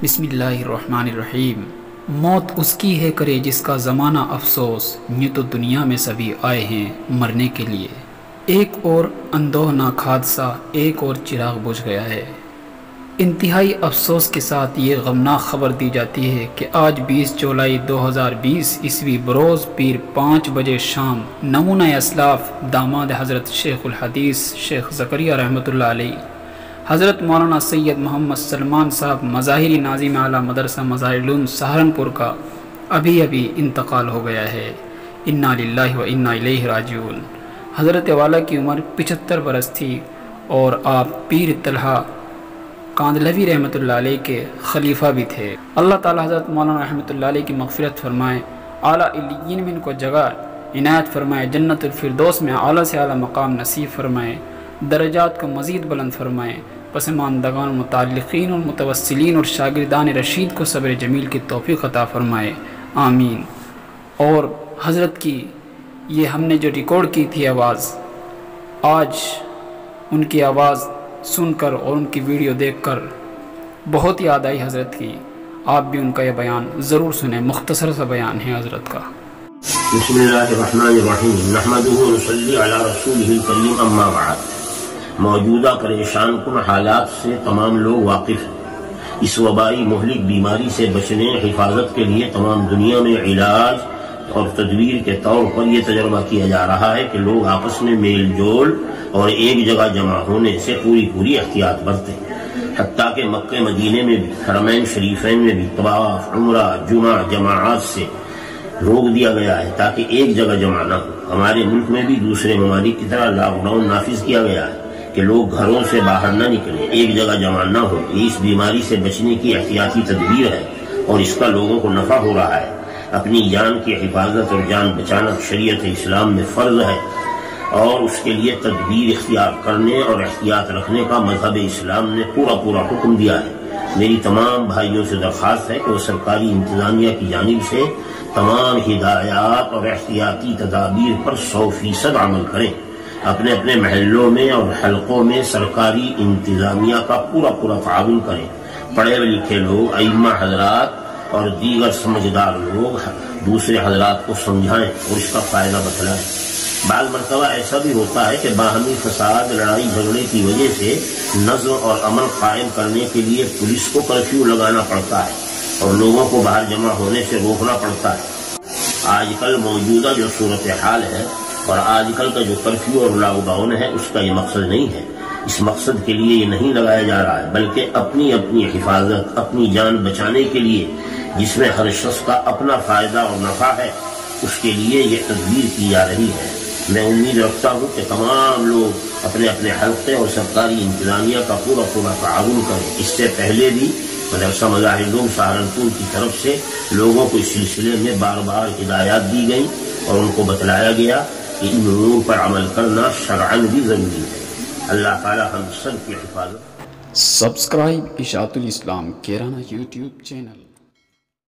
بسم اللہ الرحمن الرحیم۔ موت اس کی ہے کرے جس کا زمانہ افسوس، یہ تو دنیا میں سبھی آئے ہیں مرنے کے لیے۔ ایک اور اندوہناک حادثہ، ایک اور چراغ بجھ گیا ہے۔ انتہائی افسوس کے ساتھ یہ غمناک خبر دی جاتی ہے کہ آج 20 جولائی 2020 عیسوی بروز پیر 5 بجے شام نمونہ اسلاف داماد حضرت شیخ الحدیث شیخ زکریا رحمۃ اللہ علیہ حضرت مولانا سید محمد سلمان صاحب مظاہری ناظم اعلیٰ مدرسہ مظاہر العلوم سہارنپور کا ابھی انتقال ہو گیا ہے۔ انا للہ و انا الیہ راجعون۔ حضرت والا کی عمر 75 برس تھی اور آپ پیر طلحہ کاندھلوی رحمۃ اللہ علیہ کے خلیفہ بھی تھے۔ اللہ تعالی حضرت مولانا رحمۃ اللہ علیہ کی مغفرت فرمائے، اعلیٰ علیین میں ان کو جگہ عنایت فرمائے، جنت الفردوس میں اعلیٰ سے اعلیٰ مقام نصیب فرمائے، درجات کو مزید بلند فرمائے، پسماندگان متعلقین اور متوسلین اور شاگردان رشید کو صبر جمیل کی توفیق عطا فرمائے، آمین۔ اور حضرت کی یہ ہم نے جو ریکارڈ کی تھی آواز، آج ان کی آواز سن کر اور ان کی ویڈیو دیکھ کر بہت یاد آئی حضرت کی۔ آپ بھی ان کا یہ بیان ضرور سنیں، مختصر سا بیان ہے حضرت کا۔ بسم اللہ الرحمن الرحیم، نحمدہ و نصلی علی رسولہ الکریم، اما بعد۔ موجودہ پریشان کن حالات سے تمام لوگ واقف ہیں۔ اس وبائی مہلک بیماری سے بچنے حفاظت کے لیے تمام دنیا میں علاج اور تدبیر کے طور پر یہ تجربہ کیا جا رہا ہے کہ لوگ آپس میں میل جول اور ایک جگہ جمع ہونے سے پوری احتیاط برتیں۔ حتیٰ کہ مکہ مدینے میں بھی، حرمین شریفین میں بھی طواف، عمرہ، جمعہ جماعات سے روک دیا گیا ہے تاکہ ایک جگہ جمع نہ ہو۔ ہمارے ملک میں بھی دوسرے ممالک کی طرح لاک ڈاؤن نافذ کیا گیا ہے کہ لوگ گھروں سے باہر نہ نکلیں، ایک جگہ جمع نہ ہو۔ یہ اس بیماری سے بچنے کی احتیاطی تدبیر ہے اور اس کا لوگوں کو نفع ہو رہا ہے۔ اپنی جان کی حفاظت اور جان بچانا شریعت اسلام میں فرض ہے اور اس کے لیے تدبیر اختیار کرنے اور احتیاط رکھنے کا مذہب اسلام نے پورا حکم دیا ہے۔ میری تمام بھائیوں سے درخواست ہے کہ وہ سرکاری انتظامیہ کی جانب سے تمام ہدایات اور احتیاطی تدابیر پر 100% عمل کریں۔ اپنے اپنے محلوں میں اور حلقوں میں سرکاری انتظامیہ کا پورا تعاون کریں۔ پڑھے لکھے لوگ، ائمہ حضرات اور دیگر سمجھدار لوگ دوسرے حضرات کو سمجھائیں اور اس کا فائدہ بتلائیں۔ بعض مرتبہ ایسا بھی ہوتا ہے کہ باہمی فساد، لڑائی جھگڑے کی وجہ سے نظم اور امن قائم کرنے کے لیے پولیس کو کرفیو لگانا پڑتا ہے اور لوگوں کو باہر جمع ہونے سے روکنا پڑتا ہے۔ آج کل موجودہ جو صورتحال ہے اور آج کل کا جو کرفیو اور لاک ڈاؤن ہے، اس کا یہ مقصد نہیں ہے۔ اس مقصد کے لیے یہ نہیں لگایا جا رہا ہے، بلکہ اپنی حفاظت، اپنی جان بچانے کے لیے، جس میں ہر شخص کا اپنا فائدہ اور نفع ہے، اس کے لیے یہ تدبیر کی جا رہی ہے۔ میں امید رکھتا ہوں کہ تمام لوگ اپنے اپنے حلقے اور سرکاری انتظامیہ کا پورا تعاون کریں۔ اس سے پہلے بھی مدرسہ مظاہر العلوم سہارنپور کی طرف سے لوگوں کو اس سلسلے میں بار ہدایات دی گئی اور ان کو بتلایا گیا کہ ان امور پر عمل کرنا شرعاً بھی ضروری ہے۔ اللہ تعالی ہم سب کی حفاظت۔ سبسکرائب اشاعت الاسلام کیرانہ یوٹیوب چینل۔